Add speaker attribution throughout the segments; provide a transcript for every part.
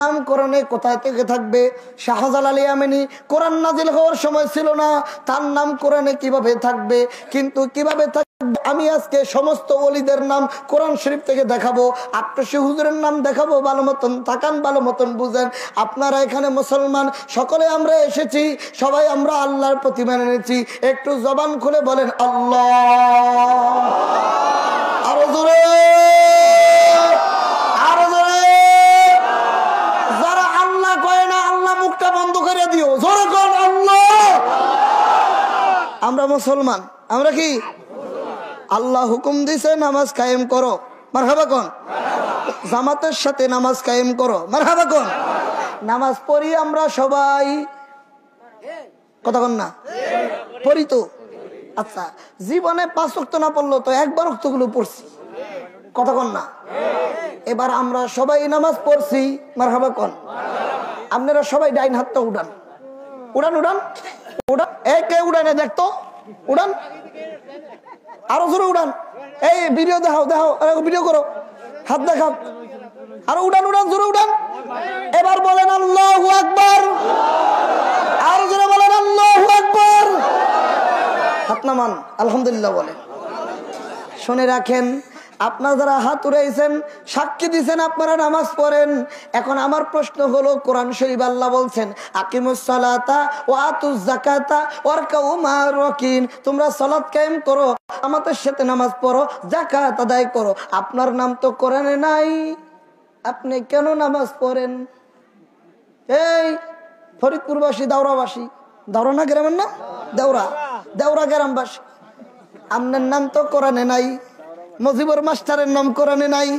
Speaker 1: নাম কোরআনে কোথায় থেকে থাকবে? শাহজালাল ইয়ামানি কোরআন নাজিল হওয়ার সময় ছিল না, তার নাম কোরআনে কিভাবে থাকবে? কিন্তু কিভাবে থাকবে আমি আজকে সমস্ত ওলিদের নাম কোরআন শরীফ থেকে দেখাবো, আটশো হুজুরের নাম দেখাবো। ভালো মতন তাকান, ভালো মতন বুঝেন। আপনারা এখানে মুসলমান সকলে আমরা এসেছি, সবাই আমরা আল্লাহর প্রতি মেনে নিয়েছি। একটু জবান খুলে বলেন আল্লাহ। আরো জোরে, আরো জোরে। যারা আল্লাহ কয় না আল্লাহ মুখটা বন্ধ করে দিও, জোরে কোন আল্লাহ। আমরা মুসলমান, আমরা কি? আল্লাহ হুকুম দিছে নামাজ কায়েম করো, মারহাবা কোন। জামাতের সাথে নামাজ কায়েম করো, মারহাবা কোন। নামাজ পড়ি আমরা সবাই, কথা কোন না? পড়ি তো। আচ্ছা, জীবনে 5 ওয়াক্ত না পড়লো তো একবার ওয়াক্তগুলো পড়ছি, কথা কোন না? এবার আমরা সবাই নামাজ পড়ছি, মারহাবা কোন। আপনারা সবাই ডাইন হাতটা উঠান, উড়ান উড়ান উড়ান। একে উড়ানে দেখতো, উড়ান, আরো জোরে উড়ান। এই ভিডিও দেখাও, দেখাও, ভিডিও করো, হাত দেখাও, আরো উড়ান উড়ান, জোরে উড়ান। এবার বলেন আল্লাহু আকবার, আরো জোরে বলেন আল্লাহু আকবার। হাত নামান, আলহামদুলিল্লাহ বলেন। শুনে রাখেন, আপনারা যারা হাত উড়াইছেন সাক্ষী দিয়েছেন আপনারা নামাজ পড়েন। এখন আমার প্রশ্ন হলো, কোরআন শরীফ আল্লাহ বলছেন আকিমুস সালাতা ওয়া আতুজ যাকাতা ওয়ারকাউ মা'আর রাকিন, তোমরা সালাত কায়েম করো, আমাদের সাথে নামাজ পড়ো, যাকাত আদায় করো। আপনার নাম তো কোরআনে নাই, আপনি কেন নামাজ পড়েন? এই ফরিদপুরবাসী, দাওরাবাসী, দাওরা না গ্রামের না, দেওরা, দেওরা গ্রামবাসী, আপনার নাম তো কোরআনে নাই। মজিবুর মাস্টারের নাম কোরআনে নাই,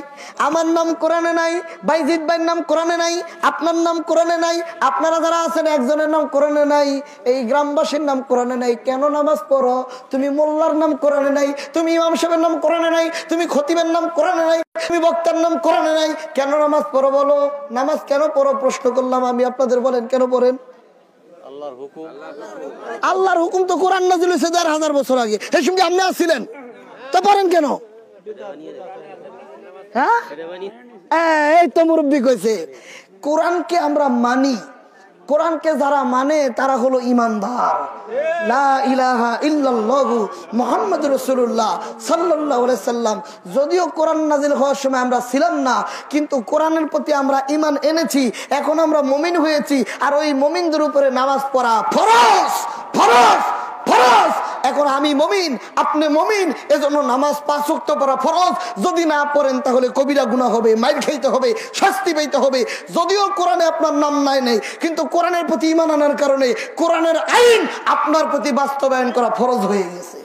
Speaker 1: আমার নাম কোরআনে নাই, বাইজিদ ভাইয়ের নাম কোরআনে নাই, আপনার নাম কোরআনে নাই, আপনারা যারা আছেন একজনের নাম কোরআনে নাই, এই গ্রামবাসীর নাম কোরআনে নাই। কেন নামাজ পড়ো? তুমি মোল্লার নাম কোরআনে নাই, তুমি ইমাম সাহেবের নাম কোরআনে নাই, তুমি খতিবের নাম কোরআনে নাই, তুমি বক্তার নাম কোরআনে নাই, কেন নামাজ পড়ো বলো? নামাজ কেন পড়ো প্রশ্ন করলাম আমি আপনাদের, বলেন কেন পড়েন? আল্লাহর হুকুম তো কোরআন নাযিল হয়েছে 1000 বছর আগে, এই সঙ্গে আপনি আসছিলেন তো পড়েন কেন? হ্যাঁ, এই তো মুরব্বী কইছে কোরআনকে আমরা মানি, কোরআনকে যারা মানে তারা হলো ইমানদার। লা ইলাহা ইল্লাল্লাহু মুহাম্মাদুর রাসূলুল্লাহ সাল্লাল্লাহু আলাইহি সাল্লাম। যদিও কোরআন নাযিল হওয়ার সময় আমরা ছিলাম না, কিন্তু কোরআনের প্রতি আমরা ঈমান এনেছি, এখন আমরা মুমিন হয়েছি, আর ওই মুমিনদের উপরে নামাজ পড়া ফরজ, ফরজ, ফরজ। এখন আমি মুমিন, আপনি মুমিন, এজন্য নামাজ 5 ওয়াক্ত পড়া ফরজ। যদি না পড়েন তাহলে কবিরা গুনাহ হবে, মাইর খাইতে হবে, শাস্তি পাইতে হবে। যদিও কোরআনে আপনার নাম নাই, কিন্তু কোরআনের প্রতি ঈমান আনার কারণে কোরআনের আইন আপনার প্রতি বাস্তবায়ন করা ফরজ হয়ে গেছে।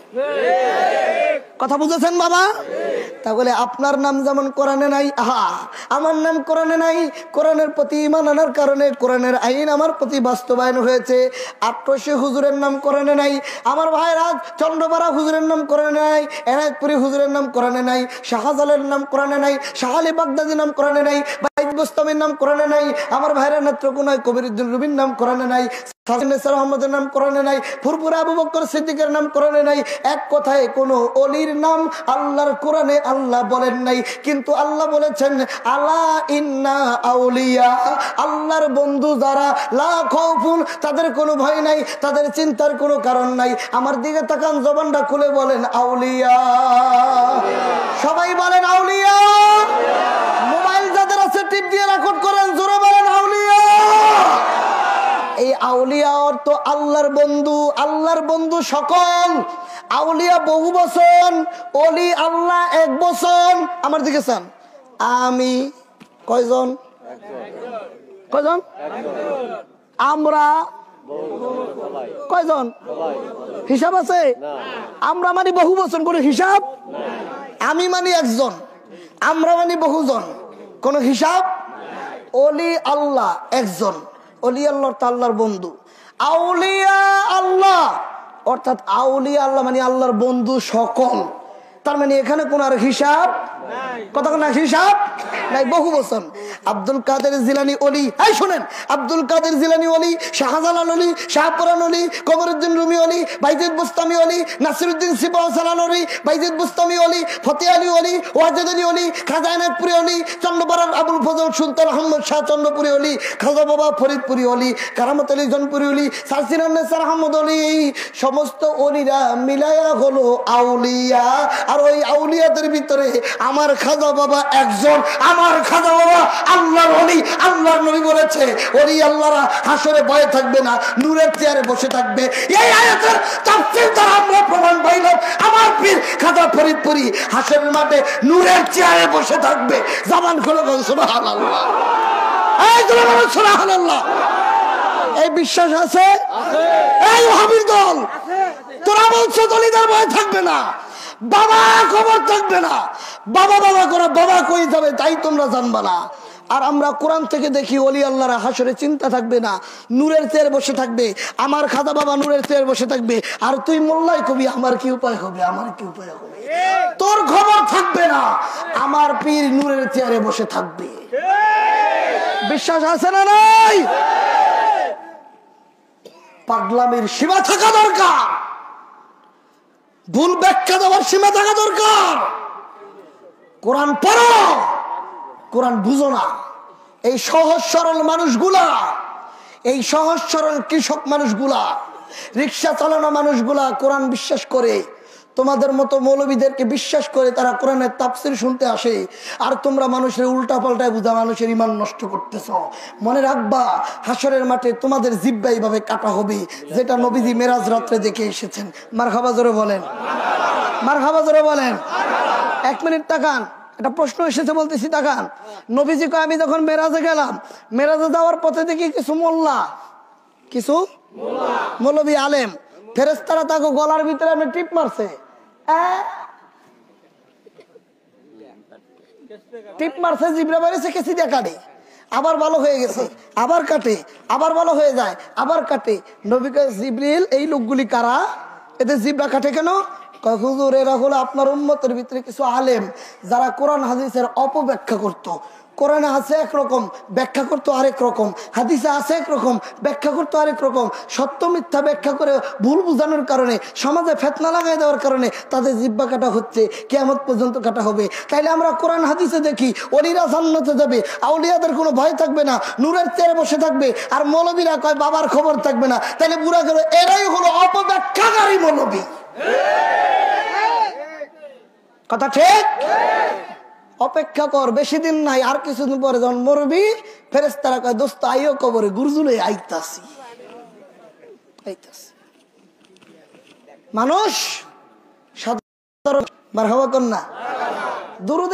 Speaker 1: কথা বুঝেছেন বাবা? তাহলে আপনার নাম যেমন কোরআনে নাই, আহা আমার নাম কোরআনে নাই, কোরআনের প্রতি ঈমান আনার কারণে কোরআনের আইন আমার প্রতি বাস্তবায়ন হয়েছে। 800 হুজুরের নাম কোরআনে নাই, আমার ভাইরা চন্দ্রপাড়া হুজুরের নাম কোরআনে নাই, এনায়তপুরি হুজুরের নাম কোরআনে নাই, শাহজালালের নাম কোরআনে নাই, শাহ আলী বাগদাদির নাম কোরআনে নাই, বাইত বোস্তামির নাম কোরআনে নাই, আমার ভাইরা নেত্রকোনায় কবিরউদ্দিন রুবির নাম কোরআনে নাই, আহমদের নাম কোরআনে নাই, ফুরফুরা আবু বকর সিদ্দিকের নাম কোরআনে নাই। এক কথায় কোন অলির নাম আল্লাহর কোরআনে আল্লাহ বলেন নাই, কিন্তু আল্লাহ বলেছেন আলা ইন্না আউলিয়া, আল্লাহর বন্ধু যারা, লা খাউফুন, তাদের কোনো ভয় নাই, তাদের চিন্তার কোনো কারণ নাই। আমার দিকে তাকান, জবানটা খুলে বলেন আউলিয়া। সবাই বলেন আউলিয়া। মোবাইল যাদের আছে টিপ দিয়ে রেকর্ড করেন, জোরে বলেন আউলিয়া। এই আউলিয়া অর্থ আল্লাহর বন্ধু, আল্লাহর বন্ধু সকল। আউলিয়া বহু বচন, অলি আল্লাহ এক বচন। আমার দিকে চান, আমি কয়জন? কয়জন? আমরা কয়জন? হিসাব আছে? আমরা মানে বহু বচন, কোন হিসাব? আমি মানে একজন, আমরা মানে বহুজন, কোন হিসাব? অলি আল্লাহ একজন, অলি আল্লাহ আল্লাহর বন্ধু। আউলিয়া আল্লাহ অর্থাৎ আউলিয়া আল্লাহ মানে আল্লাহর বন্ধু সকল। তার মানে এখানে কোন আর হিসাব কতক্ষণ হিসাব নাই, বহু বছর। আব্দুল কাদের জিলানী ওলি, এই শুনেন, আব্দুল কাদের জিলানী ওলি, শাহজালাল ওলি, শাহপুরান ওলি, কমরুদ্দিন রুমি ওলি, বাইজিদ বুস্তামি ওলি, নাসিরুদ্দিন সিপাহসালাল ওলি, বাইজিদ বুস্তামি ওলি, ফতে আলী ওলি, ওয়াজেদ আলী ওলি, খাজা এনায়তপুরি ওলি, চন্দ্রপাড়ার আবুল ফজল সুলতান আহমদ শাহ চন্দ্রপুরি ওলি, খাজা বাবা ফরিদপুরি ওলি, কারামত আলী জনপুরি ওলি, সারসিনান্নেসার আহমদ ওলি, সমস্ত ওলিরা মিলায়া হলো আউলিয়া। আর ওই আউলিয়াদের ভিতরে আমার খাজা বাবা একজন। আমার খাজা বাবা আল্লাহর ওলি। আল্লাহর নবী বলেছে ওলি আল্লাহরা হাসরে ভয়ে থাকবে না, নূরের চেয়ারে বসে থাকবে। এই আয়াতের তাফসীর দ্বারা আমরা প্রমাণ পাইলাম আমার পীর খাজা ফরিদপুরি হাসরের মাঠে নূরের চেয়ারে বসে থাকবে। জামান খুলে বল সুবহানাল্লাহ, এই জোরে বল সুবহানাল্লাহ। এই বিশ্বাস আছে? এই ওহাবীর দল তোরা বলছো দলিদার ভয় থাকবে না, বাবা খবর থাকবে না, বাবা বাবা করে বাবা কই যাবে তাই তোমরা জানবা না। আর আমরা কোরআন থেকে দেখি ওলি আল্লাহরা হাসরে চিন্তা থাকবে না, নূরের চেয়ারে বসে থাকবে। আমার খাজা বাবা নূরের চেয়ারে বসে থাকবে। আর তুই মোল্লাই কবি আমার কি উপায় হবে, আমার কি উপায় হবে, তোর খবর থাকবে না। আমার পীর নূরের চেয়ারে বসে থাকবে। বিশ্বাস আছে না নাই? পাগলামির সীমা থাকা দরকার, ভুল ব্যাখ্যা দেওয়ার সীমা থাকা দরকার। কোরআন পড়ো, কোরআন বুঝো না। এই সহজ সরল মানুষগুলা, এই সহজ সরল কৃষক মানুষগুলা, রিক্সা চালানো মানুষগুলা কোরআন বিশ্বাস করে, তোমাদের মতো মৌলবীদেরকে বিশ্বাস করে তারা কোরআনের তাফসীর শুনতে আসে। আর তোমরা মানুষের উল্টা পাল্টায় বুঝা মানুষের ঈমান নষ্ট করতেছ। মনে রাখবা হাসরের মাঠে তোমাদের জিহ্বা এইভাবে কাটা হবে, যেটা নবীজি মেরাজ রাত্রে দেখে এসেছেন। মারহাবা জোরে বলেন, মারহাবা জোরে বলেন। 1 মিনিট তাকান, একটা প্রশ্ন এসেছে বলতেছি তাকান। নবীজি কয় আমি যখন মেরাজে গেলাম, মেরাজে যাওয়ার পথে দেখি কিছু মোল্লা, কিছু মৌলবী আলেম, ফেরেশতারা তাকে গলার ভিতরে আমি টিপ মারছে। টিপ মারছে, জিব্রা বেরিয়েছে, কেসি দিয়ে কাটে, আবার ভালো হয়ে গেছে, আবার কাটে, আবার ভালো হয়ে যায়, আবার কাটে। নবী কয় জিবরিল এই লোকগুলি কারা, এতে জিব্রা কাটে কেন? হুজুর এরা হলো আপনার উম্মতের ভিতরে কিছু আলেম যারা কোরআন হাদিসের অপব্যাখ্যা করতো। কোরআনে আছে একরকম, ব্যাখ্যা করতো আরেক রকম, হাদিসে আছে একরকম, ব্যাখ্যা করতো আরেক রকম। সত্য মিথ্যা ব্যাখ্যা করে ভুল বোঝানোর কারণে, সমাজে ফেতনা লাগাই দেওয়ার কারণে তাদের জিহ্বা কাটা হচ্ছে, কিয়ামত পর্যন্ত কাটা হবে। তাইলে আমরা কোরআন হাদিসে দেখি ওলিরা জান্নাতে যাবে, আউলিয়াদের কোনো ভয় থাকবে না, নূরের চেয়ারে বসে থাকবে। আর মৌলবীরা কয় বাবার খবর থাকবে না। তাইলে বুড়া গেল, এরাই হলো অপব্যাখ্যাকারী মৌলবী। কথা ঠিক? অপেক্ষা কর, বেশি দিন নাই, আর কিছুদিন পরে যখন মরবি, ফেরেশতারা কয় দোস্ত আইও কবরে, গুরজুলে আইতাছি। মানুষ সাধারণ মারহাবা কন্যা দুরুদ